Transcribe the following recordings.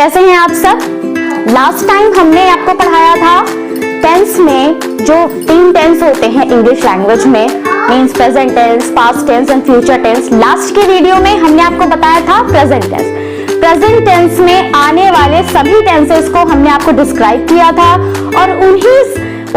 कैसे हैं आप सब? लास्ट टाइम हमने आपको पढ़ाया था टेंस में जो 3 टेंस होते हैं इंग्लिश लैंग्वेज में, means present tense, past tense and future tense. Last के वीडियो में हमने आपको बताया था प्रेजेंट टेंस। प्रेजेंट टेंस में आने वाले सभी टेंसेस को हमने आपको डिस्क्राइब किया था और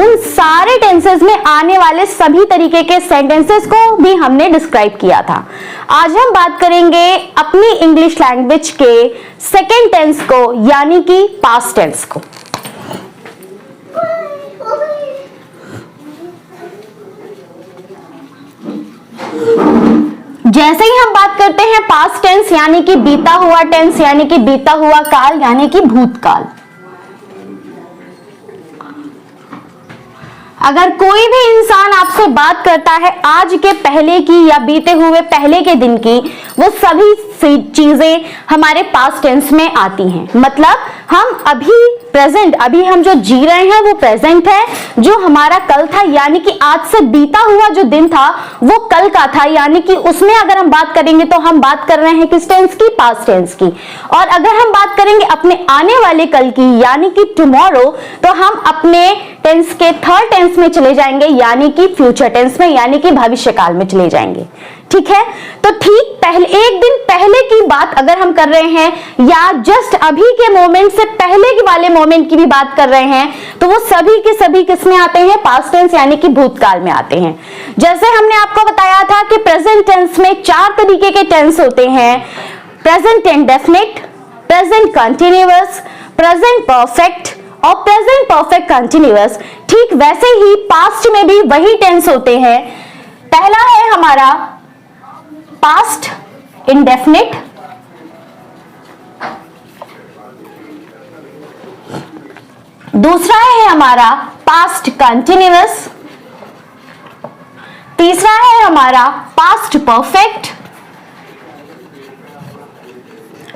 उन सारे टेंसेस में आने वाले सभी तरीके के सेंटेंसेस को भी हमने डिस्क्राइब किया था। आज हम बात करेंगे अपनी इंग्लिश लैंग्वेज के सेकेंड टेंस को, यानी कि पास्ट टेंस को। जैसे ही हम बात करते हैं पास्ट टेंस यानी कि बीता हुआ टेंस, यानी कि बीता हुआ काल, यानी कि भूतकाल। अगर कोई भी इंसान आपसे बात करता है आज के पहले की या बीते हुए पहले के दिन की, वो सभी चीजें हमारे पास्ट टेंस में आती हैं। मतलब हम अभी हम जो जी रहे हैं वो प्रेजेंट है, जो हमारा कल था यानी कि आज से बीता हुआ जो दिन था वो कल का था, यानी कि उसमें अगर हम बात करेंगे तो हम बात कर रहे हैं किस टेंस की? पास्ट टेंस की। और अगर हम बात करेंगे अपने आने वाले कल की यानी कि टुमारो, तो हम अपने टेंस के थर्ड टेंस में चले जाएंगे यानी कि फ्यूचर टेंस में, यानी कि भविष्य काल में चले जाएंगे। ठीक है, तो ठीक एक दिन पहले की बात अगर हम कर रहे हैं या जस्ट अभी के मोमेंट से पहले के वाले मोमेंट की भी बात कर रहे हैं, तो वो सभी के सभी किस में आते हैं? पास्ट टेंस यानी कि भूतकाल में आते हैं। जैसे हमने आपको बताया था कि प्रेजेंट टेंस में 4 तरीके के टेंस होते हैं: present indefinite, present continuous, present perfect और प्रेजेंट परफेक्ट कंटिन्यूअस। ठीक वैसे ही पास्ट में भी वही टेंस होते हैं। पहला है हमारा पास्ट इंडेफिनिट, दूसरा है हमारा पास्ट कंटिन्यूअस, तीसरा है हमारा पास्ट परफेक्ट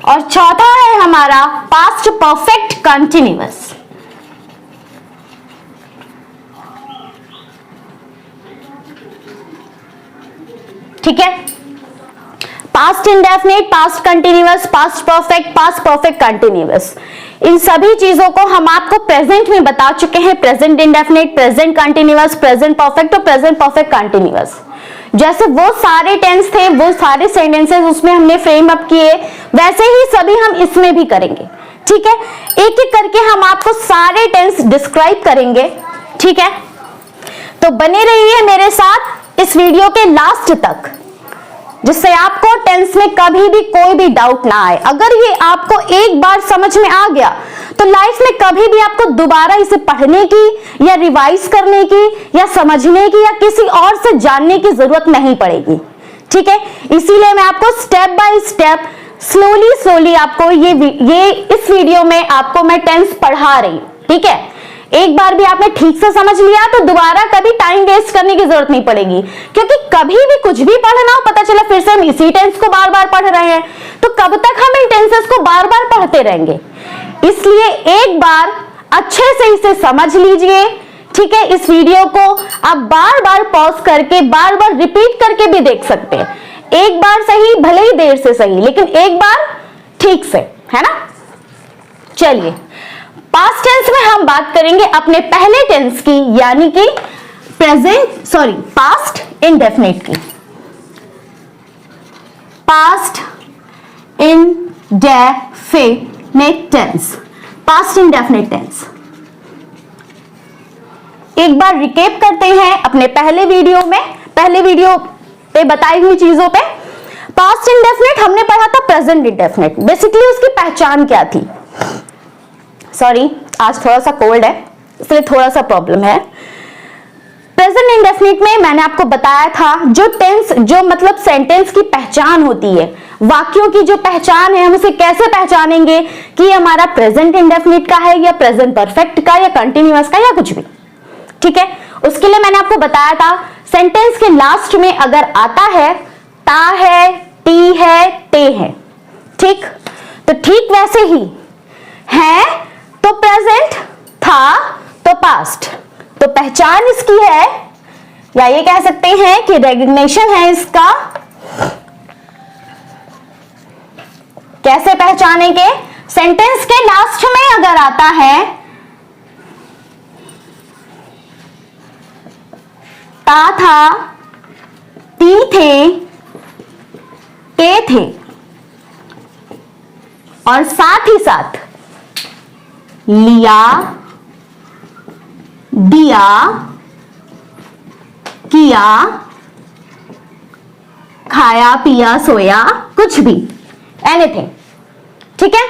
और चौथा है हमारा पास्ट परफेक्ट कंटिन्यूअस। ठीक है, past indefinite, past continuous, past perfect continuous, इन सभी चीजों को हम आपको प्रेजेंट में बता चुके हैं। Present indefinite, present continuous, present perfect और प्रेजेंट परफेक्ट कंटिन्यूअस। जैसे वो सारे टेंस थे, वो सारे सेंटेंसेस उसमें हमने फ्रेम अप किए, वैसे ही सभी हम इसमें भी करेंगे। ठीक है, एक एक करके हम आपको सारे टेंस डिस्क्राइब करेंगे। ठीक है, तो बने रहिए मेरे साथ इस वीडियो के लास्ट तक, जिससे आपको टेंस में कभी भी कोई भी डाउट ना आए। अगर ये आपको एक बार समझ में आ गया तो लाइफ में कभी भी आपको दोबारा इसे पढ़ने की या रिवाइज करने की या समझने की या किसी और से जानने की जरूरत नहीं पड़ेगी। ठीक है, इसीलिए मैं आपको स्टेप बाय स्टेप स्लोली आपको ये इस वीडियो में आपको मैं टेंस पढ़ा रही हूं। ठीक है, एक बार भी आपने ठीक से समझ लिया तो दोबारा कभी टाइम वेस्ट करने की जरूरत नहीं पड़ेगी, क्योंकि कभी भी कुछ भी पढ़ना हो, पता चला फिर से हम इसी टेंस को बार बार पढ़ रहे हैं, तो कब तक हम इन टेंसेस को बार बार पढ़ते रहेंगे। इसलिए एक बार अच्छे से इसे समझ लीजिए। ठीक है, इस वीडियो को आप बार बार पॉज करके बार बार रिपीट करके भी देख सकते हैं। एक बार सही, भले ही देर से सही, लेकिन एक बार ठीक से, है ना। चलिए, पास्ट टेंस में हम बात करेंगे अपने पहले टेंस की, यानी कि पास्ट इंडेफिनिट की। Past indefinite tense, past indefinite tense. एक बार रिकेप करते हैं अपने पहले वीडियो पे बताई हुई चीजों पे। पास्ट इंडेफिनिट हमने पढ़ा था प्रेजेंट इंडेफिनिट। बेसिकली उसकी पहचान क्या थी? सॉरी, आज थोड़ा सा कोल्ड है इसलिए थोड़ा सा प्रॉब्लम है। प्रेजेंट इंडेफिनिट में मैंने आपको बताया था जो मतलब सेंटेंस की पहचान होती है, वाक्यों की जो पहचान है, हम उसे कैसे पहचानेंगे कि हमारा प्रेजेंट इंडेफिनिट का है या प्रेजेंट परफेक्ट का या कंटिन्यूअस का या कुछ भी। ठीक है, उसके लिए मैंने आपको बताया था सेंटेंस के लास्ट में अगर आता है ता है, टी है, ते है। ठीक, तो ठीक वैसे ही है तो प्रेजेंट, था तो पास्ट, तो पहचान इसकी है, या ये कह सकते हैं कि रेकग्निशन है इसका। कैसे पहचानेंगे? सेंटेंस के लास्ट में अगर आता है ता था, ती थे, ते थे, और साथ ही साथ लिया, दिया, किया, खाया, पिया, सोया, कुछ भी, एनीथिंग। ठीक है,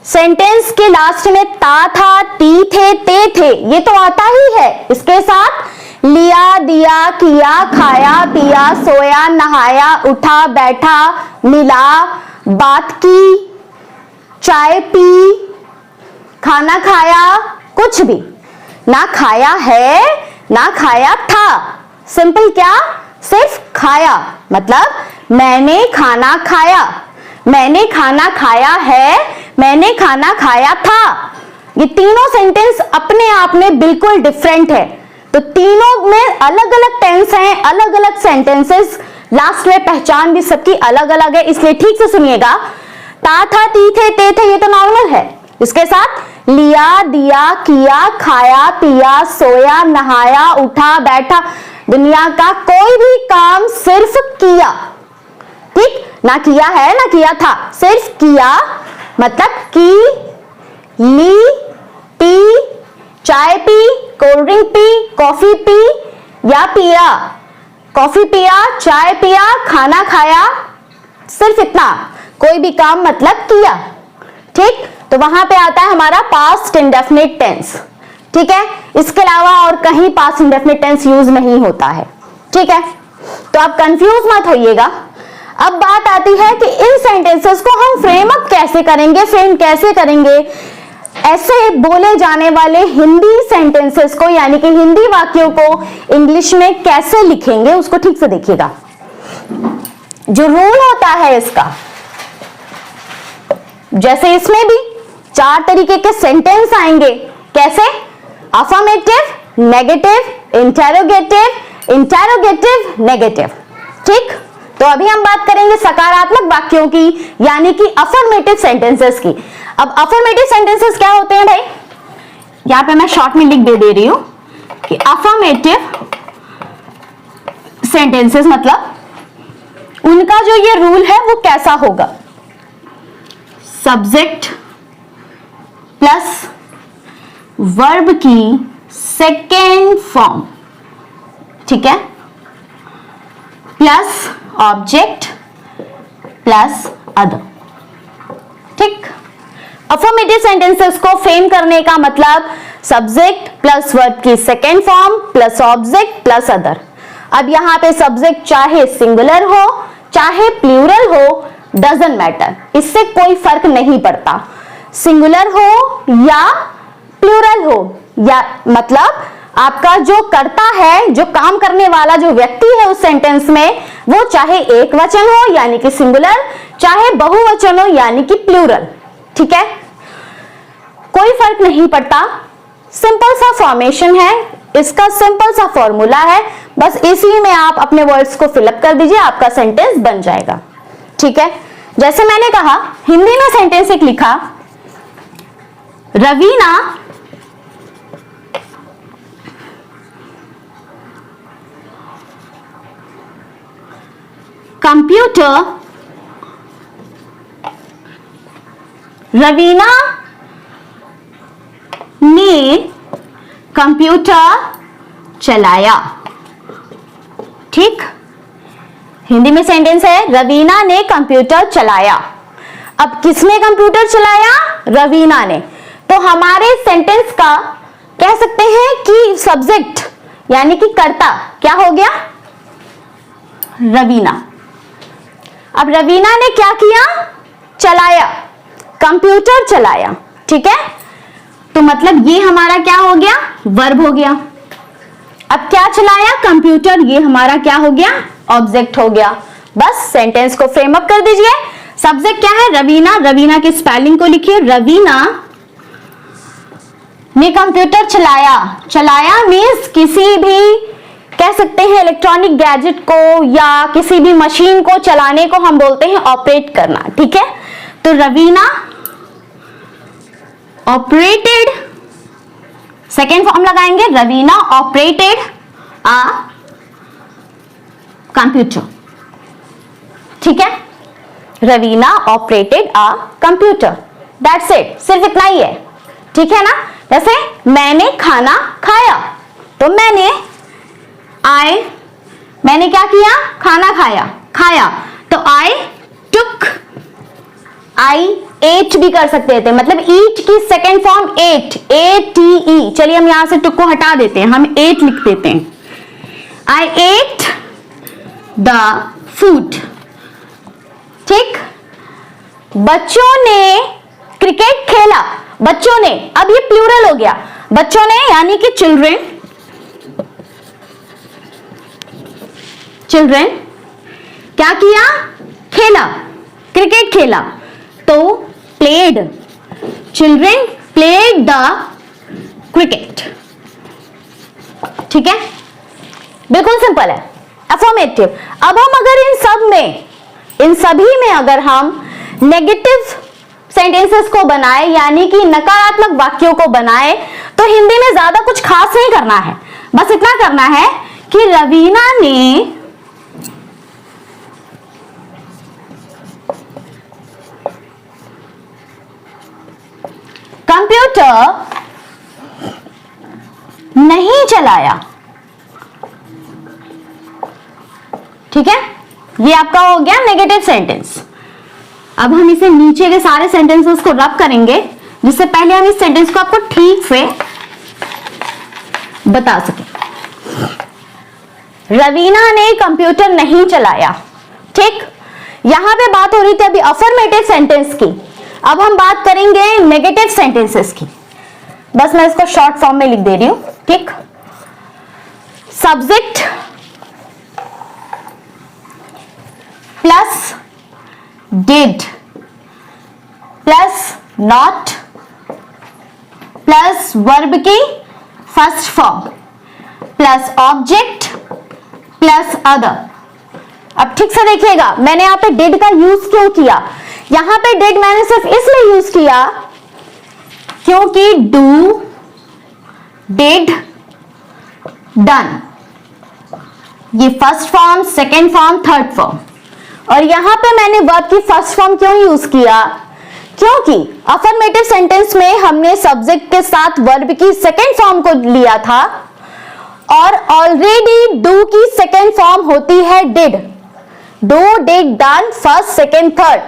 सेंटेंस के लास्ट में ता था, ती थे, ते थे, ये तो आता ही है। इसके साथ लिया, दिया, किया, खाया, पिया, सोया, नहाया, उठा, बैठा, मिला, बात की, चाय पी, खाना खाया, कुछ भी। ना खाया है ना खाया था, सिंपल क्या, सिर्फ खाया, मतलब मैंने खाना खाया, मैंने खाना खाया है, मैंने खाना खाया था। ये तीनों सेंटेंस अपने आप में बिल्कुल डिफरेंट है, तो तीनों में अलग अलग टेंस हैं, अलग अलग सेंटेंसेस, लास्ट में पहचान भी सबकी अलग अलग है, इसलिए ठीक से सुनिएगा। ता था, ती थे, ते थे, ये तो नॉर्मल है। इसके साथ लिया, दिया, किया, खाया, पिया, सोया, नहाया, उठा, बैठा, दुनिया का कोई भी काम सिर्फ किया। ठीक, ना किया है ना किया था, सिर्फ किया, मतलब की, ली, पी, चाय P, cold drink P, coffee P या पिया, कॉफी पिया, चाय पिया, खाना खाया, सिर्फ इतना, कोई भी काम मतलब किया। ठीक, तो वहां पे आता है हमारा पास्ट इंडेफिनिट टेंस। ठीक है, इसके अलावा और कहीं पास्ट इंडेफिनिट टेंस यूज नहीं होता है। ठीक है, तो आप कंफ्यूज मत होइएगा। अब बात आती है कि इन सेंटेंसेस को हम फ्रेम अप कैसे करेंगे, फ्रेम कैसे करेंगे, ऐसे बोले जाने वाले हिंदी सेंटेंसेस को, यानी कि हिंदी वाक्यों को इंग्लिश में कैसे लिखेंगे, उसको ठीक से देखिएगा। जो रूल होता है इसका, जैसे इसमें भी 4 तरीके के सेंटेंस आएंगे। कैसे, affirmative, negative, interrogative, interrogative, negative. ठीक, तो अभी हम बात करेंगे सकारात्मक वाक्यों की, यानी कि अफर्मेटिव सेंटेंसेस की। अब अफर्मेटिव सेंटेंसेस क्या होते हैं भाई, यहां पे मैं शॉर्ट में लिख दे रही हूं कि अफर्मेटिव सेंटेंसेस मतलब उनका जो ये रूल है वो कैसा होगा, सब्जेक्ट प्लस वर्ब की सेकेंड फॉर्म, ठीक है, प्लस ऑब्जेक्ट प्लस अदर। ठीक, अफर्मेटिव सेंटेंसेस को फ्रेम करने का मतलब सब्जेक्ट प्लस वर्ब की second form plus object plus other. अब यहां पे सब्जेक्ट चाहे सिंगुलर हो चाहे प्लूरल हो, डजंट मैटर, इससे कोई फर्क नहीं पड़ता। सिंगुलर हो या प्लूरल हो, या मतलब आपका जो करता है, जो काम करने वाला जो व्यक्ति है उस सेंटेंस में, वो चाहे एक वचन हो यानी कि सिंगुलर, चाहे बहुवचन हो यानी कि प्लूरल। ठीक है, कोई फर्क नहीं पड़ता, सिंपल सा फॉर्मेशन है, इसका सिंपल सा फॉर्मूला है, बस इसी में आप अपने वर्ड्स को फिलअप कर दीजिए, आपका सेंटेंस बन जाएगा। ठीक है, जैसे मैंने कहा हिंदी में सेंटेंस एक लिखा, रवीना कंप्यूटर, रवीना ने कंप्यूटर चलाया। ठीक, हिंदी में सेंटेंस है रवीना ने कंप्यूटर चलाया। अब किसने कंप्यूटर चलाया, रवीना ने। तो हमारे सेंटेंस का कह सकते हैं कि सब्जेक्ट यानी कि कर्ता क्या हो गया, रवीना। अब रवीना ने क्या किया, चलाया, कंप्यूटर चलाया। ठीक है, तो मतलब ये हमारा क्या हो गया, वर्ब हो गया। अब क्या चलाया, कंप्यूटर, ये हमारा क्या हो गया, ऑब्जेक्ट हो गया। बस सेंटेंस को फ्रेम अप कर दीजिए। सब्जेक्ट क्या है, रवीना, रवीना की स्पेलिंग को लिखिए, रवीना ने कंप्यूटर चलाया। चलाया मीन्स किसी भी कह सकते हैं इलेक्ट्रॉनिक गैजेट को या किसी भी मशीन को चलाने को हम बोलते हैं ऑपरेट करना। ठीक है, तो रवीना ऑपरेटेड, सेकेंड फॉर्म लगाएंगे, रवीना ऑपरेटेड अ कंप्यूटर। ठीक है, Raveena operated a computer, that's it, सिर्फ इतना ही है। ठीक है ना, जैसे मैंने खाना खाया, तो मैंने क्या किया, खाना खाया, तो आई टुक, आई एट भी कर सकते थे, मतलब ईट की सेकेंड फॉर्म एट, ATE। चलिए हम यहां से टुक को हटा देते हैं, हम एट लिख देते हैं। आई एट द फूड। ठीक, बच्चों ने क्रिकेट खेला, बच्चों ने, अब ये प्लूरल हो गया, बच्चों ने यानी कि चिल्ड्रेन क्या किया, खेला, क्रिकेट खेला, तो played, children played the cricket. ठीक है, बिल्कुल सिंपल है, अफर्मेटिव। अब हम अगर इन सभी में अगर हम नेगेटिव सेंटेंसेस को बनाए, यानी कि नकारात्मक वाक्यों को बनाए, तो हिंदी में ज्यादा कुछ खास नहीं करना है, बस इतना करना है कि रवीना ने कंप्यूटर नहीं चलाया। ठीक है, ये आपका हो गया नेगेटिव सेंटेंस। अब हम इसे नीचे के सारे सेंटेंसेस को रब करेंगे, जिससे पहले हम इस सेंटेंस को आपको ठीक से बता सके। रवीना ने कंप्यूटर नहीं चलाया। ठीक, यहां पे बात हो रही थी अभी अफर्मेटिव सेंटेंस की, अब हम बात करेंगे नेगेटिव सेंटेंसेस की। बस मैं इसको शॉर्ट फॉर्म में लिख दे रही हूं। ठीक, subject plus did plus not plus verb की first form plus object plus other. अब ठीक से देखिएगा, मैंने यहां पे डिड का यूज क्यों किया, यहां पे डिड मैंने सिर्फ इसलिए यूज किया क्योंकि डू, डिड, डन, ये first form, second form, third form. और यहां पे मैंने वर्ब की फर्स्ट फॉर्म क्यों यूज किया, क्योंकि अफर्मेटिव सेंटेंस में हमने सब्जेक्ट के साथ वर्ब की सेकेंड फॉर्म को लिया था, और ऑलरेडी डू की सेकेंड फॉर्म होती है did. Do, did, done, first, second, third,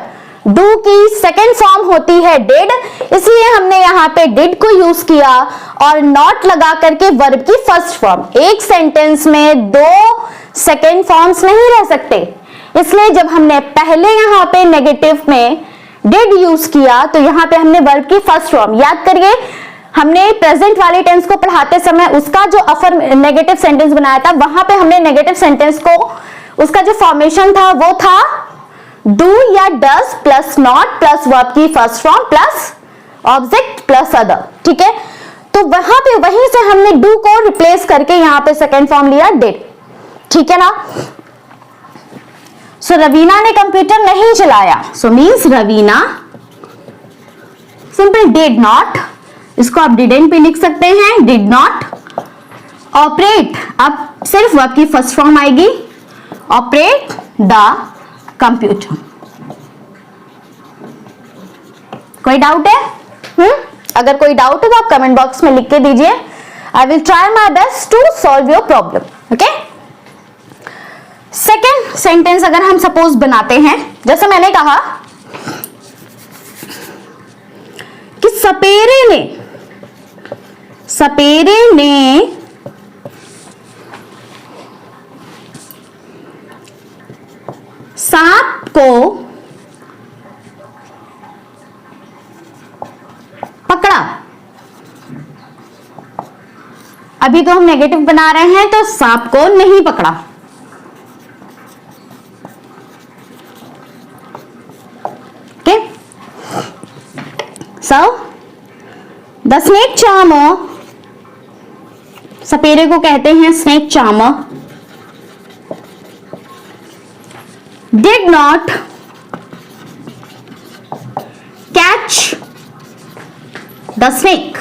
do की सेकेंड फॉर्म होती है डिड, इसलिए हमने यहां पे डिड को यूज किया और नॉट लगा करके वर्ब की फर्स्ट फॉर्म। एक सेंटेंस में दो सेकेंड फॉर्म्स नहीं रह सकते, इसलिए जब हमने पहले यहां पे नेगेटिव में डिड यूज किया, तो यहां पे हमने वर्ब की फर्स्ट फॉर्म, याद करिए हमने प्रेजेंट वाले टेंस को पढ़ाते समय उसका जो नेगेटिव सेंटेंस बनाया था, वहां पे हमने नेगेटिव सेंटेंस को, उसका जो फॉर्मेशन था वो था डू या डस प्लस नॉट प्लस वर्ब की first form plus object plus other. ठीक है, तो वहां पे वहीं से हमने डू को रिप्लेस करके यहां पे सेकेंड फॉर्म लिया डिड। ठीक है ना, सो रवीना ने कंप्यूटर नहीं चलाया, so means Raveena simple did not, इसको आप डिडंट भी लिख सकते हैं, डिड नॉट ऑपरेट, अब सिर्फ वर्ब की फर्स्ट फॉर्म आएगी, ऑपरेट द कंप्यूटर। कोई डाउट है? अगर कोई डाउट है तो आप कमेंट बॉक्स में लिख के दीजिए, I will try my best to solve your problem. Okay, second sentence अगर हम सपोज बनाते हैं, जैसे मैंने कहा कि सपेरे ने सांप को पकड़ा। अभी तो हम नेगेटिव बना रहे हैं, तो सांप को नहीं पकड़ा। Okay, so the snake charmer, सपेरे को कहते हैं snake charmer, did not catch the snake.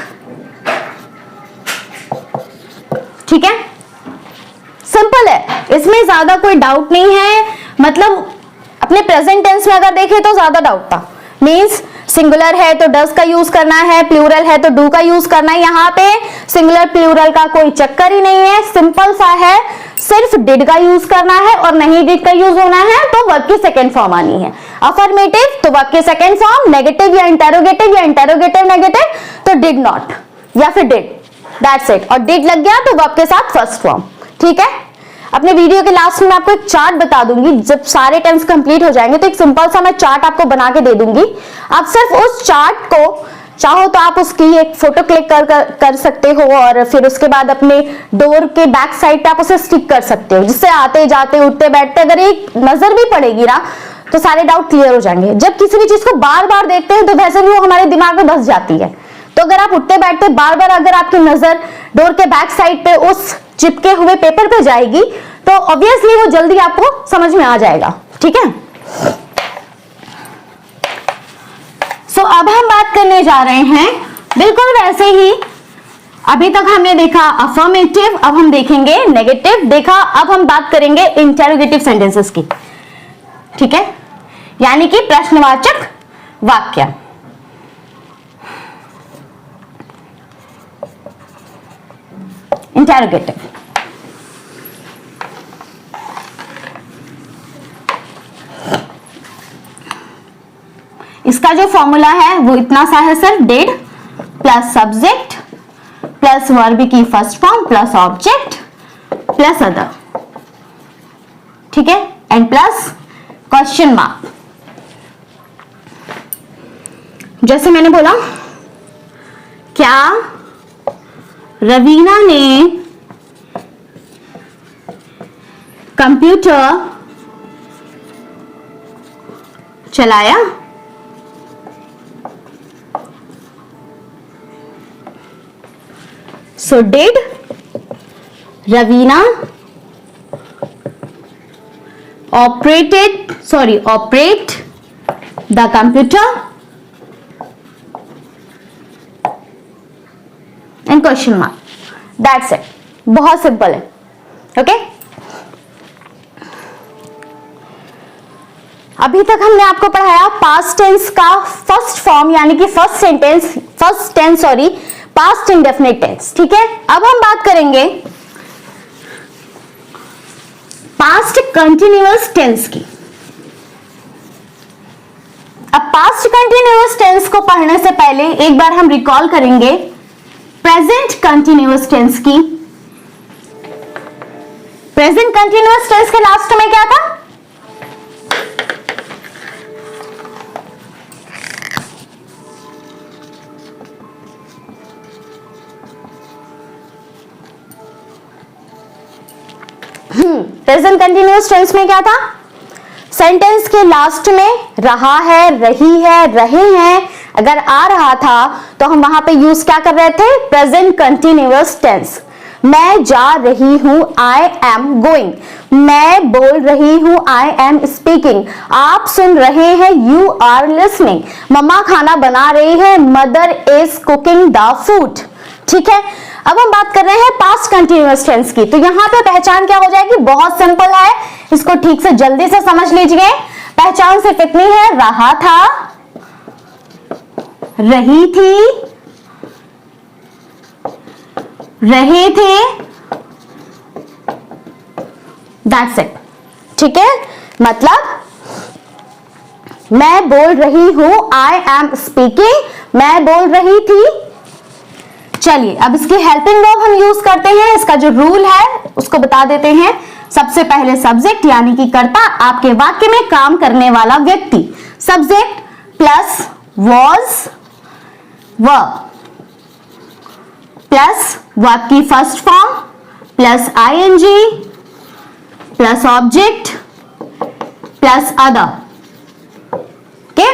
ठीक है, सिंपल है, इसमें ज्यादा कोई डाउट नहीं है। मतलब अपने प्रेजेंट टेंस में अगर देखें तो ज्यादा डाउट था। मीन्स सिंगुलर है तो डस का यूज करना है, प्लूरल है तो डू का यूज करना है। यहाँ पे सिंगुलर प्लूरल का कोई चक्कर ही नहीं है, सिंपल सा है, सिर्फ डिड का यूज करना है और नहीं डिड का यूज होना है तो वर्ब की सेकेंड फॉर्म आनी है। अफर्मेटिव तो वर्ब की सेकेंड फॉर्म, नेगेटिव या इंटेरोगेटिव नेगेटिव तो डिड नॉट या फिर डिड, दैट्स इट। और डिड लग गया तो वर्ब के साथ फर्स्ट फॉर्म। ठीक है, अपने वीडियो के लास्ट में आपको एक चार्ट बता दूंगी, जब सारे टेंस कंप्लीट हो जाएंगे तो एक सिंपल सा मैं चार्ट आपको बना के दे दूंगी। आप सिर्फ उस चार्ट को चाहो तो आप उसकी एक फोटो क्लिक कर सकते हो और फिर उसके बाद अपने डोर के बैक साइड पे आप उसे स्टिक कर सकते हो, जिससे आते जाते उठते बैठते अगर एक नजर भी पड़ेगी ना तो सारे डाउट क्लियर हो जाएंगे। जब किसी भी चीज को बार बार देखते हैं तो वैसे भी वो हमारे दिमाग में बस जाती है, तो अगर आप उठते बैठते बार बार अगर आपकी नजर डोर के बैक साइड पे उस चिपके हुए पेपर पे जाएगी तो ऑब्वियसली वो जल्दी आपको समझ में आ जाएगा। ठीक है, सो अब हम बात करने जा रहे हैं बिल्कुल वैसे ही, अभी तक हमने देखा अफर्मेटिव, अब हम देखेंगे नेगेटिव देखा, अब हम बात करेंगे इंटेरोगेटिव सेंटेंसेस की। ठीक है, यानी कि प्रश्नवाचक वाक्य। इंटेरोगेटिव, इसका जो फॉर्मूला है वो इतना सा है sir, did plus subject plus verb की first form plus object plus other. ठीक है, एंड प्लस क्वेश्चन मार्क। जैसे मैंने बोला, क्या रवीना ने कंप्यूटर चलाया? So did Ravina operate the computer? And question mark. That's it. बहुत सिंपल है। ओके, अभी तक हमने आपको पढ़ाया पास्ट टेंस का फर्स्ट फॉर्म यानी कि first tense past indefinite tense. ठीक है, अब हम बात करेंगे पास्ट कंटिन्यूअस टेंस की। अब पास्ट कंटिन्यूअस टेंस को पढ़ने से पहले एक बार हम रिकॉल करेंगे प्रेजेंट कंटिन्यूअस टेंस की। प्रेजेंट कंटिन्यूअस टेंस के लास्ट में क्या था? प्रेजेंट कंटिन्यूअस टेंस में क्या था? सेंटेंस के लास्ट में रहा है, रही है, रहे हैं अगर आ रहा था तो हम वहां पे यूज क्या कर रहे थे? Present continuous tense. मैं जा रही हूं, आई एम गोइंग। मैं बोल रही हूं, आई एम स्पीकिंग। आप सुन रहे हैं, यू आर लिसनिंग। मम्मा खाना बना रही है, mother is cooking the food. ठीक है, अब हम बात कर रहे हैं पास्ट कंटिन्यूअस टेंस की। तो यहां पे पहचान क्या हो जाएगी? बहुत सिंपल है, इसको ठीक से जल्दी से समझ लीजिए। पहचान सिर्फ इतनी है, रहा था, रही थी, रहे थे, दैट्स इट। ठीक है, मतलब मैं बोल रही हूं, आई एम स्पीकिंग, मैं बोल रही थी। चलिए अब इसकी हेल्पिंग वर्ब हम यूज करते हैं। इसका जो रूल है उसको बता देते हैं। सबसे पहले सब्जेक्ट यानी कि कर्ता, आपके वाक्य में काम करने वाला व्यक्ति। Subject plus was verb plus verb की first form plus ING plus object plus other. Okay,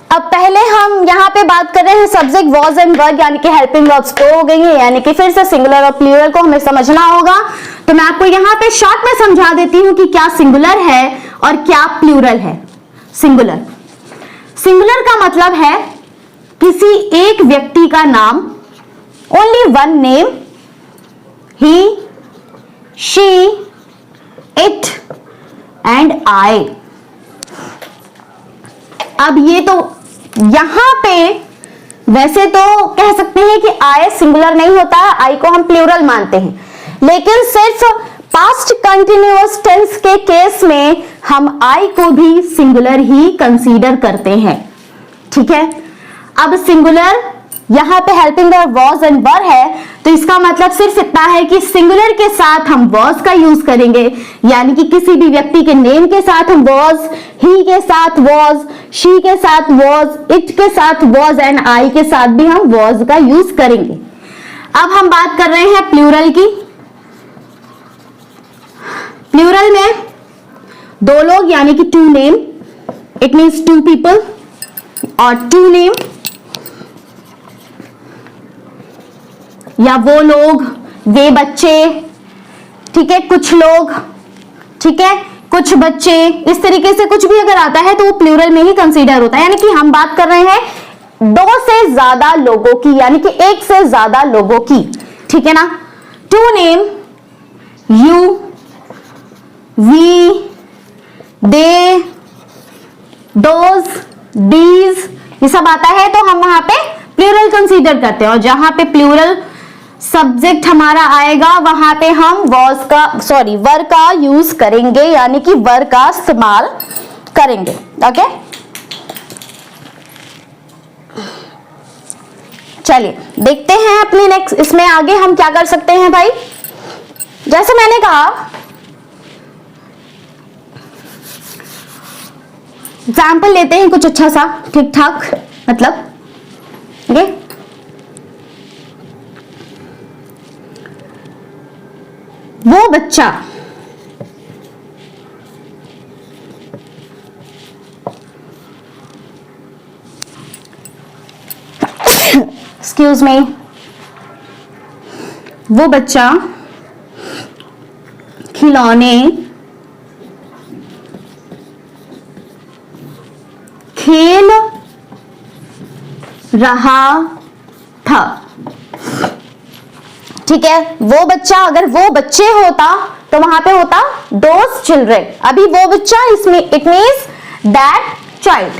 अब पहले हम यहां पे बात कर रहे हैं सब्जेक्ट वॉज एंड वर्ब यानी कि हेल्पिंग वर्ब्स दो हो गई है, यानी कि फिर से सिंगुलर और प्लूरल को हमें समझना होगा। तो मैं आपको यहां पे शॉर्ट में समझा देती हूं कि क्या सिंगुलर है और क्या प्लूरल है। सिंगुलर का मतलब है किसी एक व्यक्ति का नाम, only one name, he, she, it and I. अब ये तो यहां पे वैसे तो कह सकते हैं कि आई सिंगुलर नहीं होता है, आई को हम प्लूरल मानते हैं, लेकिन सिर्फ पास्ट कंटिन्यूअस टेंस के केस में हम आई को भी सिंगुलर ही कंसीडर करते हैं। ठीक है, अब सिंगुलर यहां पे हेल्पिंग वर्ब वॉज एंड वर है, तो इसका मतलब सिर्फ इतना है कि सिंगुलर के साथ हम वॉज का यूज करेंगे, यानी कि किसी भी व्यक्ति के नेम के साथ हम वॉज, ही के साथ वॉज, शी के साथ वॉज, इट के साथ वॉज एंड आई के साथ भी हम वॉज का यूज करेंगे। अब हम बात कर रहे हैं प्लूरल की। प्लूरल में दो लोग यानी कि two name, it means two people, और टू नेम या वो लोग, वे बच्चे, ठीक है, कुछ लोग, ठीक है, कुछ बच्चे, इस तरीके से कुछ भी अगर आता है तो वो प्लूरल में ही कंसीडर होता है, यानी कि हम बात कर रहे हैं दो से ज्यादा लोगों की, यानी कि एक से ज्यादा लोगों की। ठीक है ना, two name, you, we, they, those, these, ये सब आता है तो हम वहां पे प्लूरल कंसीडर करते हैं, और जहां पे प्लूरल सब्जेक्ट हमारा आएगा वहां पे हम वर का यूज करेंगे, यानी कि वर का इस्तेमाल करेंगे। ओके, चलिए देखते हैं अपनी नेक्स्ट, इसमें आगे हम क्या कर सकते हैं भाई। जैसे मैंने कहा, एग्जाम्पल लेते हैं कुछ अच्छा सा, ठीक ठाक, मतलब ठीक है, वो बच्चा एक्सक्यूज मी, वो बच्चा खिलौने खेल रहा था। ठीक है, वो बच्चा, अगर वो बच्चे होता तो वहां पे होता दोस चिल्ड्रेन। अभी वो बच्चा, इसमें इट मीन्स दैट चाइल्ड,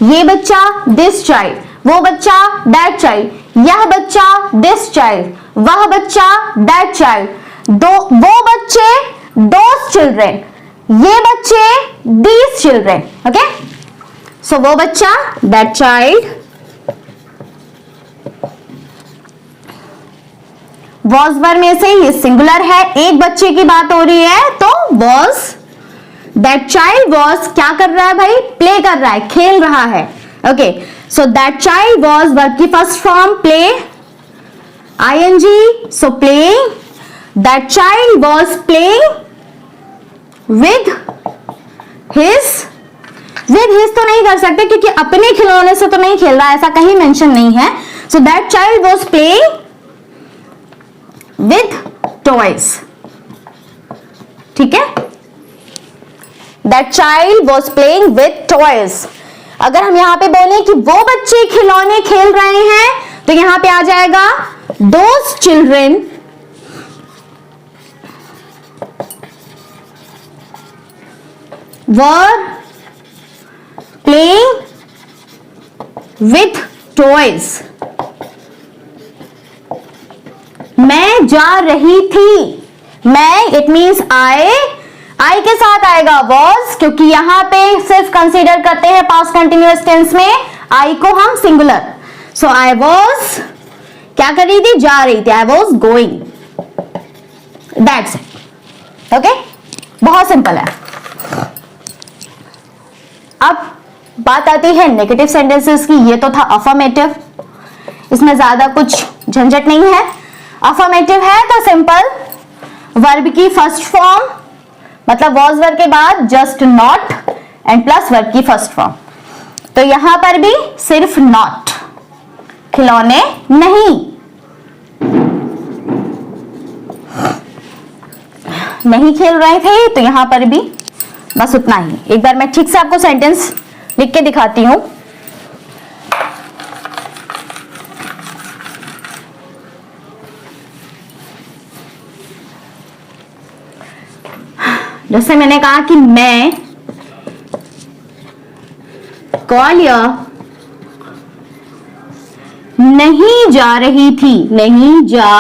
ये बच्चा दिस चाइल्ड, वो बच्चा दैट चाइल्ड, यह बच्चा दिस चाइल्ड, वह बच्चा दैट चाइल्ड, वो बच्चे दोस चिल्ड्रेन, ये बच्चे दीज चिल्ड्रेन। ओके, सो वो बच्चा दैट चाइल्ड, वॉज वर में से ये सिंगुलर है, एक बच्चे की बात हो रही है तो वॉज, दैट चाइल्ड वॉज क्या कर रहा है भाई, प्ले कर रहा है, खेल रहा है। Okay, so that child was verb की first form play, ING, so playing, that child was playing with his तो नहीं कर सकते क्योंकि अपने खिलौने से तो नहीं खेल रहा, ऐसा कहीं मेंशन नहीं है। सो that child was playing with toys। ठीक है, that child was playing with toys। अगर हम यहां पे बोले कि वो बच्चे खिलौने खेल रहे हैं तो यहां पे आ जाएगा those children were playing with toys। मैं जा रही थी, मैं इट मीन्स आई के साथ आएगा वॉज, क्योंकि यहां पे सिर्फ कंसीडर करते हैं पास्ट कंटिन्यूअस टेंस में आई को हम सिंगुलर। सो आई वॉज क्या कर रही थी, जा रही थी, I was going, that's it. Okay, बहुत सिंपल है। अब बात आती है नेगेटिव सेंटेंसेस की। ये तो था अफर्मेटिव, इसमें ज्यादा कुछ झंझट नहीं है। अफर्मेटिव है तो सिंपल, वर्ब की फर्स्ट फॉर्म, मतलब वॉज वर्ब के बाद just not and plus verb की फर्स्ट फॉर्म। तो यहां पर भी सिर्फ नॉट, खिलौने नहीं खेल रहे थे, तो यहां पर भी बस उतना ही। एक बार मैं ठीक से आपको सेंटेंस लिख के दिखाती हूं। जैसे मैंने कहा कि मैं ग्वालियर नहीं जा रही थी, नहीं जा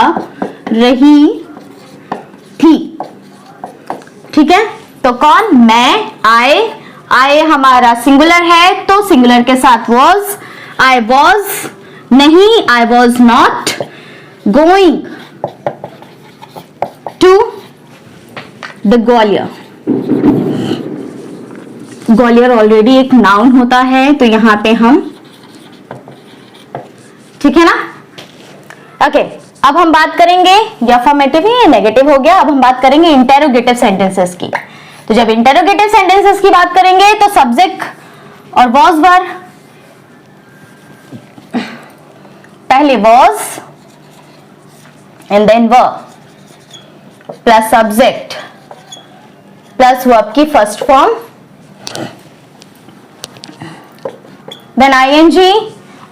रही थी। ठीक है, तो कौन? मैं, आई हमारा सिंगुलर है तो सिंगुलर के साथ वॉज, आई वॉज नहीं, I was not going to the Gwalior. Gwalior already एक नाउन होता है तो यहां पे हम, ठीक है ना? ओके, अब हम बात करेंगे, ये अफर्मेटिव है, नेगेटिव हो गया। अब हम बात करेंगे इंटेरोगेटिव सेंटेंसेस की। तो जब इंटेरोगेटिव सेंटेंसेस की बात करेंगे तो सब्जेक्ट और वॉज वर, पहले was and then verb plus subject plus verb की first form, then ING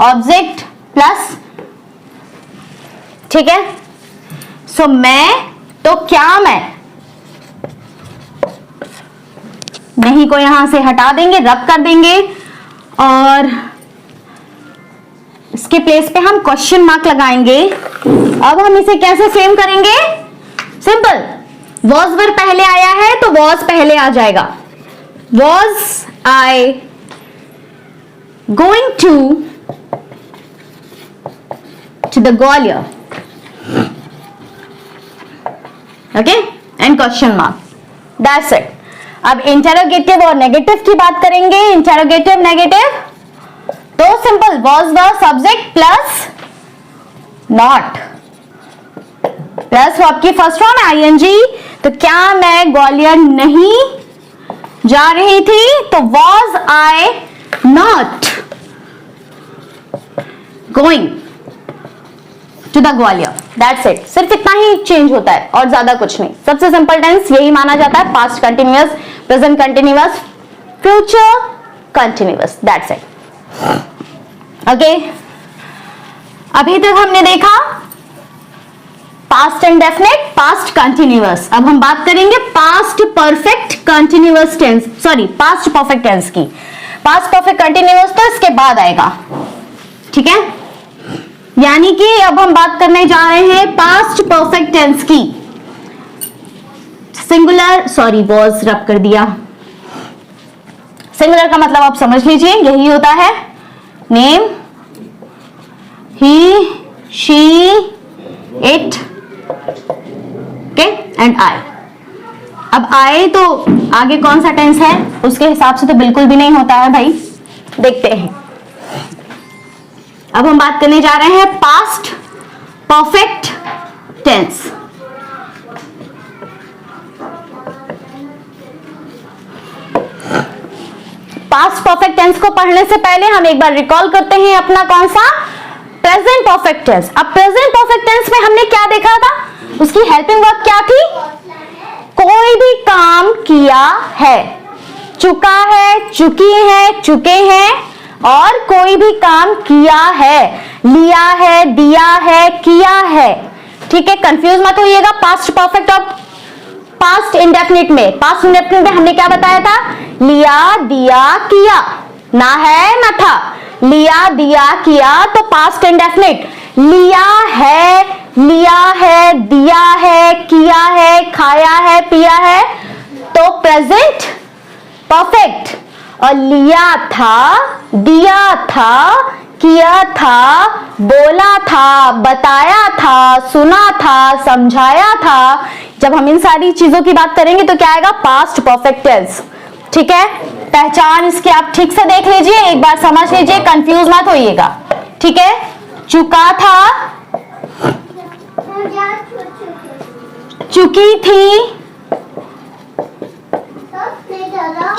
object plus, ठीक है। सो मैं, तो क्या मैं, नहीं को यहां से हटा देंगे, रब कर देंगे और इसके प्लेस पे हम क्वेश्चन मार्क लगाएंगे। अब हम इसे कैसे फ्रेम करेंगे? सिंपल, वॉज वर पहले आया है तो वॉज पहले आ जाएगा। Was I going to the Gwalior, okay, and question mark, that's it. अब इंटेरोगेटिव और नेगेटिव की बात करेंगे। इंटेरोगेटिव नेगेटिव तो simple, was were subject plus not plus verb की फर्स्ट फॉर्म आईएनजी। तो क्या मैं ग्वालियर नहीं जा रही थी तो was I not going to the Gwalior, that's it. सिर्फ इतना ही चेंज होता है और ज्यादा कुछ नहीं। सबसे सिंपल टेंस यही माना जाता है, past continuous, present continuous, future continuous, that's it. Okay, अभी तक हमने देखा पास्ट इंडेफिनिट, पास्ट कंटिन्यूअस। अब हम बात करेंगे past perfect continuous tense, sorry past perfect tense की। पास्ट परफेक्ट कंटिन्यूअस तो इसके बाद आएगा, ठीक है। यानी कि अब हम बात करने जा रहे हैं पास्ट परफेक्ट टेंस की। सिंगुलर, सॉरी वॉज रब कर दिया। सिंगुलर का मतलब आप समझ लीजिए, यही होता है name, he, she, it, okay, and I. अब आई तो आगे कौन सा टेंस है उसके हिसाब से तो बिल्कुल भी नहीं होता है भाई, देखते हैं। अब हम बात करने जा रहे हैं past perfect tense. Past perfect tense को पढ़ने से पहले हम एक बार रिकॉल करते हैं अपना कौन सा, प्रेजेंट परफेक्ट टेंस। अब प्रेजेंट परफेक्ट टेंस में हमने क्या देखा था, उसकी हेल्पिंग वर्ब क्या थी? कोई भी काम किया है, चुका है, चुकी है, चुके हैं, और कोई भी काम किया है, लिया है, दिया है, किया है, ठीक है। कंफ्यूज मत होइएगा पास्ट परफेक्ट और पास्ट इंडेफिनिट में। पास्ट इंडेफिनिट में हमने क्या बताया था? लिया, दिया, किया, ना है ना था, लिया, दिया, किया, तो पास्ट इंडेफिनिट। लिया है, दिया है, किया है, खाया है, पिया है, तो प्रेजेंट परफेक्ट। और लिया था, दिया था, किया था, बोला था, बताया था, सुना था, समझाया था। जब हम इन सारी चीजों की बात करेंगे तो क्या आएगा? पास्ट परफेक्ट टेंस, ठीक है। पहचान इसके आप ठीक से देख लीजिए, एक बार समझ लीजिए, कंफ्यूज मत होइएगा, ठीक है। चुका था, चुकी थी,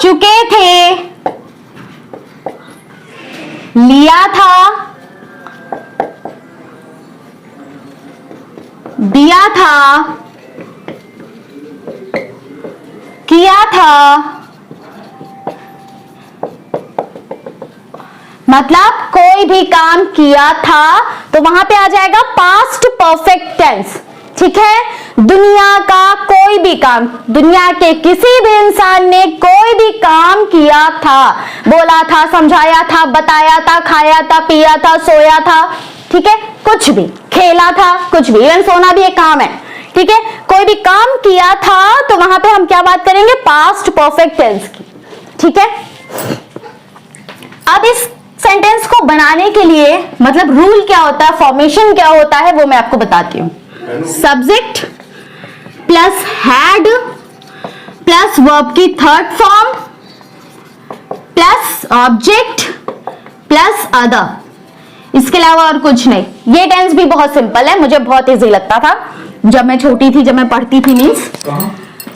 चुके थे, लिया था, दिया था, किया था, मतलब कोई भी काम किया था तो वहां पे आ जाएगा पास्ट परफेक्ट टेंस, ठीक है। दुनिया का कोई भी काम, दुनिया के किसी भी इंसान ने कोई भी काम किया था, बोला था, समझाया था, बताया था, खाया था, पिया था, सोया था, ठीक है, कुछ भी, खेला था, कुछ भी, इवन सोना भी एक काम है, ठीक है, कोई भी काम किया था, तो वहां पे हम क्या बात करेंगे, पास्ट परफेक्ट टेंस की, ठीक है। अब इस सेंटेंस को बनाने के लिए मतलब रूल क्या होता है, फॉर्मेशन क्या होता है, वो मैं आपको बताती हूं। Subject plus had plus verb की third form plus object plus other, इसके अलावा और कुछ नहीं। ये टेंस भी बहुत सिंपल है, मुझे बहुत इजी लगता था जब मैं छोटी थी, जब मैं पढ़ती थी, मीन्स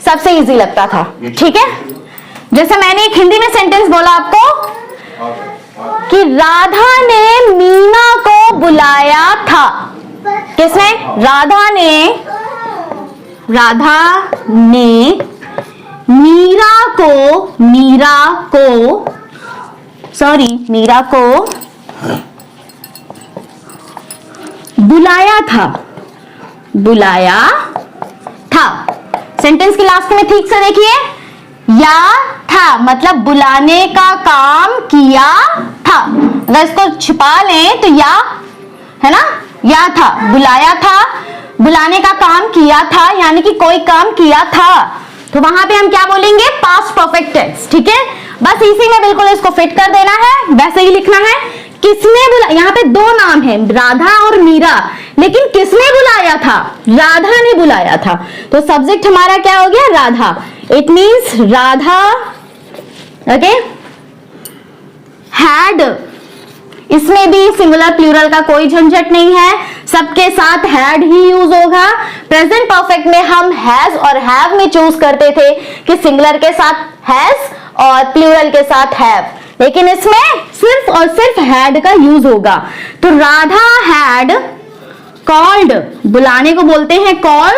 सबसे इजी लगता था, ठीक है। जैसे मैंने एक हिंदी में सेंटेंस बोला आपको कि राधा ने मीना को बुलाया था। किसने? राधा ने मीरा को बुलाया था। सेंटेंस के लास्ट में ठीक से देखिए, या था मतलब बुलाने का काम किया था। अगर इसको छिपा लें तो या है ना, या था, बुलाया था, बुलाने का काम किया था, यानी कि कोई काम किया था, तो वहां पे हम क्या बोलेंगे, पास्ट परफेक्ट टेंस, ठीक है। बस इसी में बिल्कुल इसको फिट कर देना है, वैसे ही लिखना है। किसने बुलाया, यहाँ पे दो नाम है, राधा और मीरा, लेकिन किसने बुलाया था, राधा ने बुलाया था, तो सब्जेक्ट हमारा क्या हो गया, Radha. It means Radha, okay. Had, इसमें भी सिंगुलर प्लूरल का कोई झंझट नहीं है, सबके साथ हैड ही यूज होगा। प्रेजेंट परफेक्ट में हम हैज और हैव में चूज करते थे कि सिंगुलर के साथ हैज और प्लूरल के साथ हैव, लेकिन इसमें सिर्फ और सिर्फ हैड का यूज होगा। तो राधा हैड कॉल्ड, बुलाने को बोलते हैं call,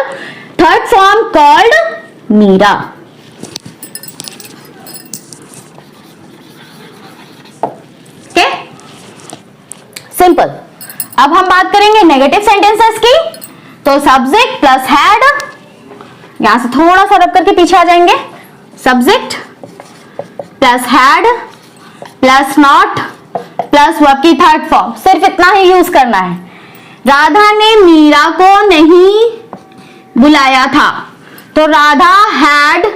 third form called Meera. Okay, simple. अब हम बात करेंगे नेगेटिव सेंटेंसेस की। तो सब्जेक्ट प्लस हैड, यहां से थोड़ा सा रख करके पीछे आ जाएंगे, subject plus had plus not plus verb की थर्ड फॉर्म, सिर्फ इतना ही यूज करना है। राधा ने मीरा को नहीं बुलाया था, तो Radha had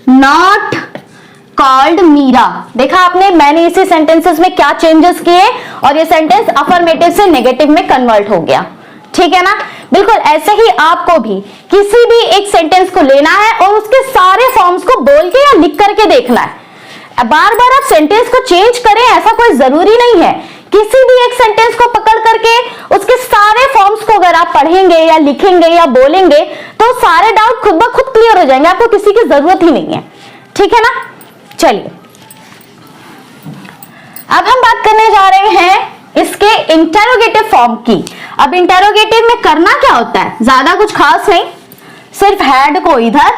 not called Meera. देखा आपने, मैंने इसी सेंटेंसेस में क्या चेंजेस किए और ये सेंटेंस अफर्मेटिव से नेगेटिव में कन्वर्ट हो गया, ठीक है ना। बिल्कुल ऐसे ही आपको भी किसी भी एक सेंटेंस को लेना है और उसके सारे फॉर्म्स को बोल के या लिख करके देखना है। बार बार आप सेंटेंस को चेंज करें ऐसा कोई जरूरी नहीं है। किसी भी एक सेंटेंस को पकड़ करके उसके सारे फॉर्म्स को अगर आप पढ़ेंगे या लिखेंगे या बोलेंगे तो सारे डाउट खुद ब खुद क्लियर हो जाएंगे, आपको किसी की जरूरत ही नहीं है, ठीक है ना। चलिए अब हम बात करने जा रहे हैं इसके इंटेरोगेटिव फॉर्म की। अब इंटेरोगेटिव में करना क्या होता है, ज्यादा कुछ खास नहीं, सिर्फ हैड को इधर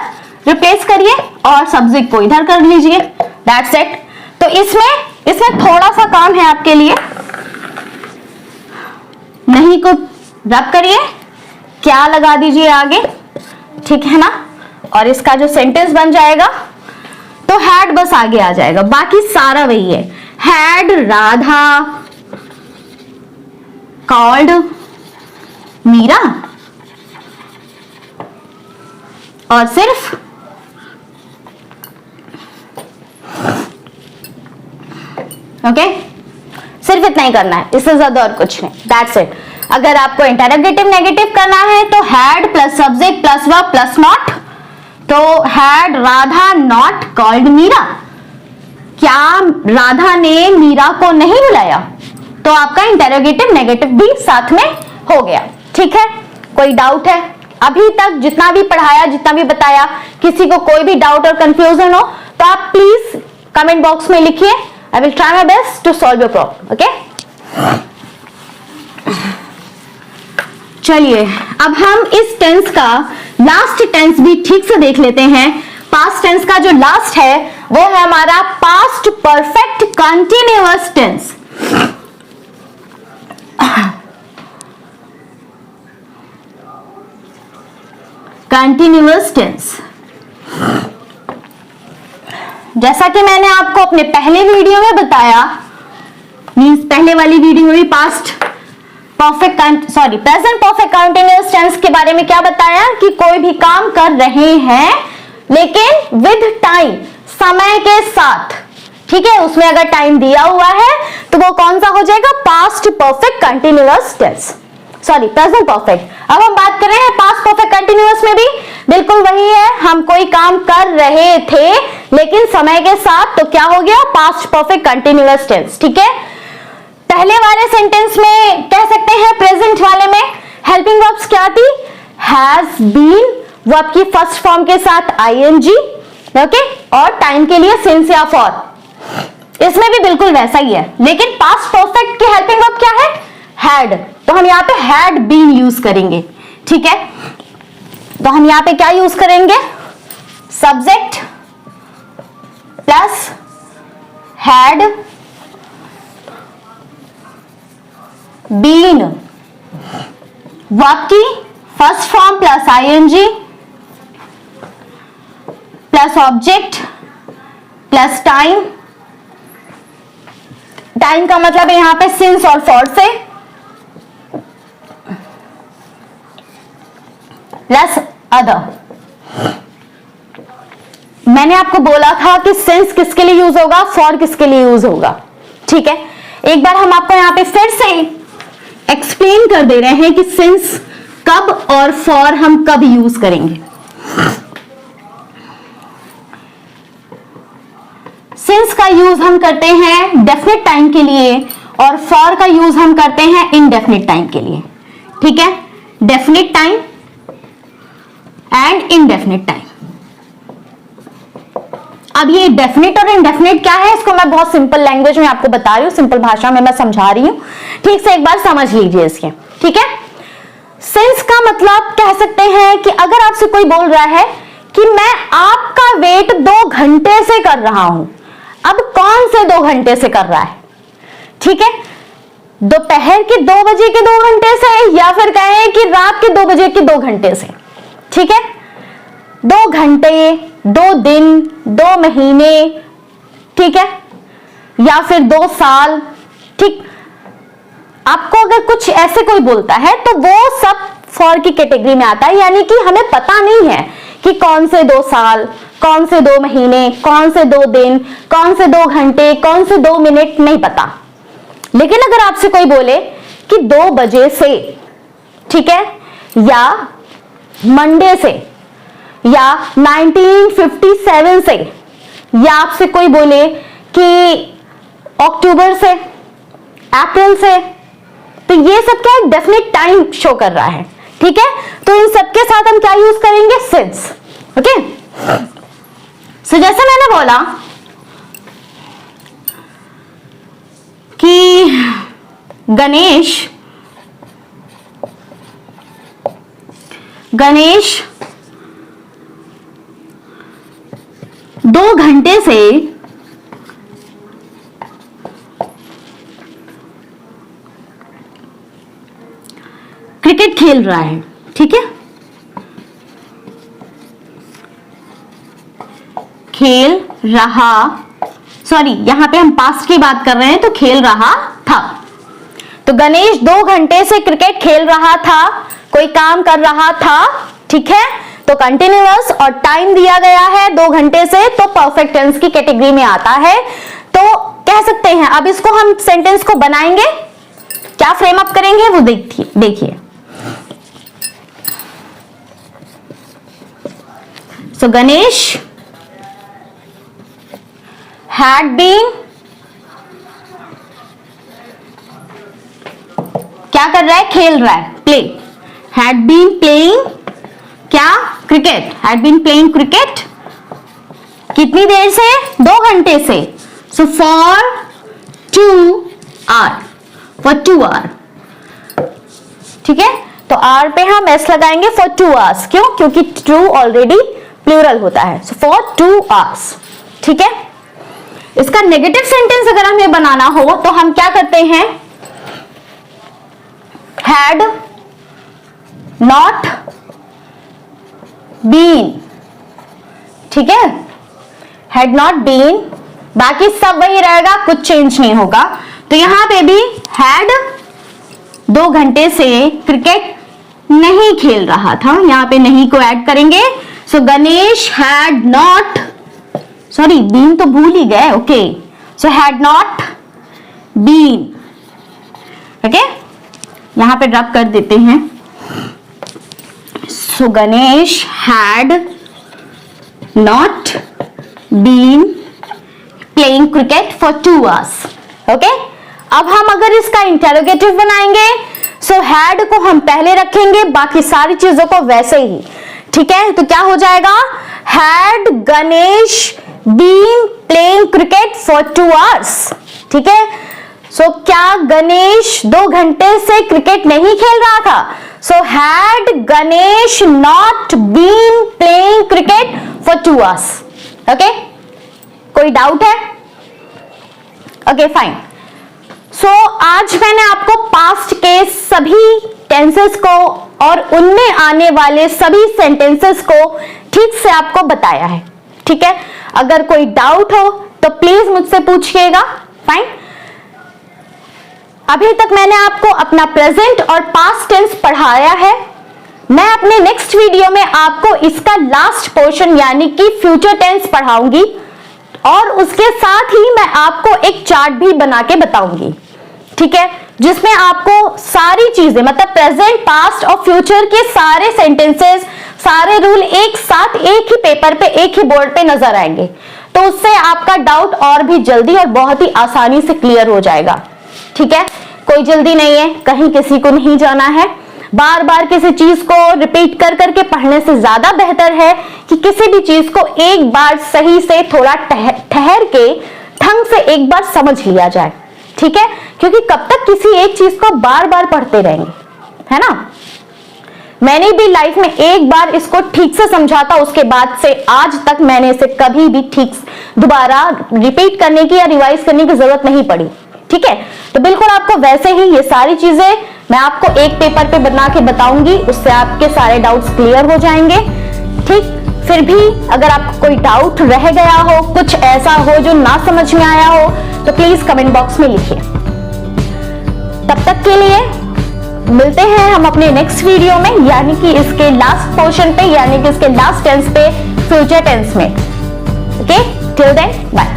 रिप्लेस करिए और सब्जेक्ट को इधर कर लीजिए, दैट्स इट। तो इसमें थोड़ा सा काम है आपके लिए, नहीं को रब करिए, क्या लगा दीजिए आगे, ठीक है ना, और इसका जो सेंटेंस बन जाएगा तो हैड बस आगे आ जाएगा, बाकी सारा वही है। हैड राधा कॉल्ड मीरा, और सिर्फ ओके, सिर्फ इतना ही करना है, इससे ज्यादा और कुछ नहीं, दैट्स इट। अगर आपको इंटरोगेटिव नेगेटिव करना है तो had plus subject plus verb plus not, तो had Radha not called Meera, क्या राधा ने मीरा को नहीं बुलाया, तो आपका इंटरोगेटिव नेगेटिव भी साथ में हो गया, ठीक है। कोई डाउट है, अभी तक जितना भी पढ़ाया, जितना भी बताया, किसी को कोई भी डाउट और कंफ्यूजन हो तो आप प्लीज कमेंट बॉक्स में लिखिए, I will try my best to solve your problem, okay. चलिए अब हम इस टेंस का लास्ट टेंस भी ठीक से देख लेते हैं। पास्ट टेंस का जो लास्ट है वो है हमारा past perfect continuous tense. Continuous tense. जैसा कि मैंने आपको अपने पहले वीडियो में बताया, मींस पहले वाली वीडियो में भी प्रेजेंट परफेक्ट कंटिन्यूअस टेंस के बारे में क्या बताया कि कोई भी काम कर रहे हैं लेकिन विद टाइम, समय के साथ, ठीक है, उसमें अगर टाइम दिया हुआ है तो वो कौन सा हो जाएगा, past perfect continuous tense, sorry present perfect. अब हम बात कर रहे हैं पास्ट परफेक्ट कंटिन्यूअस में भी बिल्कुल वही है, हम कोई काम कर रहे थे लेकिन समय के साथ, तो क्या हो गया, पास्ट परफेक्ट कंटिन्यूअस टेंस। ठीक है, पहले वाले सेंटेंस में कह सकते हैं, प्रेजेंट वाले में हेल्पिंग वर्ब्स क्या थी, हैज बीन, वर्ब की फर्स्ट फॉर्म के साथ आईएनजी, ओके, और टाइम के लिए सिंस या फॉर। इसमें भी बिल्कुल वैसा ही है, लेकिन पास्ट परफेक्ट की हेल्पिंग वर्ब क्या है, हैड, तो हम यहाँ पे हैड बीन यूज करेंगे। ठीक है, तो हम यहाँ पे क्या यूज करेंगे, सब्जेक्ट प्लस हैड बीन, वर्ब की first form plus ING plus object plus time. Time का मतलब है यहां पे सिंस और फॉर से, प्लस अदर। मैंने आपको बोला था कि सिंस किसके लिए यूज होगा, फॉर किसके लिए यूज होगा। ठीक है, एक बार हम आपको यहां पे फिर से एक्सप्लेन कर दे रहे हैं कि सिंस कब और फॉर हम कब यूज करेंगे। सिंस का यूज हम करते हैं डेफिनेट टाइम के लिए और फॉर का यूज हम करते हैं इनडेफिनेट टाइम के लिए। ठीक है, definite time and indefinite time. अब ये डेफिनेट और इनडेफिनेट क्या है, इसको मैं बहुत सिंपल लैंग्वेज में आपको बता रही हूं, सिंपल भाषा में मैं समझा रही हूं, ठीक से एक बार समझ लीजिए इसके। ठीक है, सिंस का मतलब कह सकते हैं कि अगर आपसे कोई बोल रहा है कि मैं आपका वेट 2 घंटे से कर रहा हूं, अब कौन से 2 घंटे से कर रहा है, ठीक है, दोपहर के 2 बजे के 2 घंटे से, या फिर कहें कि रात के 2 बजे के 2 घंटे से। ठीक है, 2 घंटे, 2 दिन, 2 महीने, ठीक है, या फिर 2 साल। ठीक, आपको अगर कुछ ऐसे कोई बोलता है तो वो सब फॉर की कैटेगरी में आता है, यानी कि हमें पता नहीं है कि कौन से 2 साल, कौन से 2 महीने, कौन से 2 दिन, कौन से 2 घंटे, कौन से 2 मिनट, नहीं पता। लेकिन अगर आपसे कोई बोले कि 2 बजे से, ठीक है, या मंडे से, या 1957 से, या आपसे कोई बोले कि अक्टूबर से, अप्रैल से, तो ये सब क्या है, डेफिनेट टाइम शो कर रहा है। ठीक है, तो इन सबके साथ हम क्या यूज करेंगे, सिंस। ओके, सो जैसे मैंने बोला कि गणेश 2 घंटे से क्रिकेट खेल रहा है। ठीक है, खेल रहा, सॉरी यहां पे हम पास्ट की बात कर रहे हैं, तो खेल रहा था। तो गणेश 2 घंटे से क्रिकेट खेल रहा था, कोई काम कर रहा था। ठीक है, तो कंटिन्यूअस और टाइम दिया गया है 2 घंटे से, तो परफेक्ट टेंस की कैटेगरी में आता है। तो कह सकते हैं, अब इसको हम सेंटेंस को बनाएंगे, क्या फ्रेम अप करेंगे वो देखिए। सो गणेश had been, क्या कर रहा है, खेल रहा है, प्ले, had been playing, क्या, cricket, had been playing cricket, कितनी देर से, 2 घंटे से। So for 2 hour, for 2 hour. ठीक है, तो आर पे हम एस लगाएंगे फॉर 2 आवर्स, क्यों, क्योंकि ट्रू ऑलरेडी प्लूरल होता है। सो फॉर 2 आवर्स। ठीक है, इसका नेगेटिव सेंटेंस अगर हमें बनाना हो तो हम क्या करते हैं, हैड नॉट बीन, ठीक है, हैड नॉट बीन, बाकी सब वही रहेगा, कुछ चेंज नहीं होगा। तो यहां पे भी हैड 2 घंटे से क्रिकेट नहीं खेल रहा था, यहां पे नहीं को ऐड करेंगे। So Ganesh had not, sorry been तो भूल ही गए, okay, so had not been, okay, यहां पे ड्रॉप कर देते हैं। So Ganesh had not been playing cricket for 2 hours, okay. अब हम अगर इसका इंटेरोगेटिव बनाएंगे, सो हैड को हम पहले रखेंगे, बाकी सारी चीजों को वैसे ही, ठीक है। तो क्या हो जाएगा, had Ganesh been playing cricket for 2 hours, ठीक है। सो क्या गणेश 2 घंटे से क्रिकेट नहीं खेल रहा था? So had Ganesh not been playing cricket for 2 hours, okay. कोई डाउट है? Okay fine. सो आज मैंने आपको पास्ट के सभी टेंसेस को और उनमें आने वाले सभी सेंटेंसेस को ठीक से आपको बताया है, ठीक है। अगर कोई डाउट हो तो प्लीज मुझसे पूछिएगा, फाइन। अभी तक मैंने आपको अपना प्रेजेंट और पास्ट टेंस पढ़ाया है। मैं अपने नेक्स्ट वीडियो में आपको इसका लास्ट पोर्शन यानी कि फ्यूचर टेंस पढ़ाऊंगी और उसके साथ ही मैं आपको एक चार्ट भी बना के बताऊंगी, ठीक है, जिसमें आपको सारी चीजें मतलब प्रेजेंट, पास्ट और फ्यूचर के सारे सेंटेंसेस, सारे रूल एक साथ एक ही पेपर पे, एक ही बोर्ड पे नजर आएंगे। तो उससे आपका डाउट और भी जल्दी और बहुत ही आसानी से क्लियर हो जाएगा, ठीक है। कोई जल्दी नहीं है, कहीं किसी को नहीं जाना है। बार बार किसी चीज को रिपीट कर करके पढ़ने से ज्यादा बेहतर है कि किसी भी चीज को एक बार सही से थोड़ा ठहर के ढंग से एक बार समझ लिया जाए, ठीक है। क्योंकि कब तक किसी एक चीज को बार बार पढ़ते रहेंगे, है ना। मैंने भी लाइफ में एक बार इसको ठीक से समझा था, उसके बाद से आज तक मैंने इसे कभी भी ठीक दोबारा रिपीट करने की या रिवाइज करने की जरूरत नहीं पड़ी, ठीक है। तो बिल्कुल आपको वैसे ही ये सारी चीजें मैं आपको एक पेपर पे बना के बताऊंगी, उससे आपके सारे डाउट्स क्लियर हो जाएंगे, ठीक। फिर भी अगर आपको कोई डाउट रह गया हो, कुछ ऐसा हो जो ना समझ में आया हो, तो प्लीज कमेंट बॉक्स में लिखिए। तब तक के लिए मिलते हैं हम अपने नेक्स्ट वीडियो में, यानी कि इसके लास्ट पोर्शन पे, यानी कि इसके लास्ट टेंस पे, फ्यूचर टेंस में, ओके। Till then bye.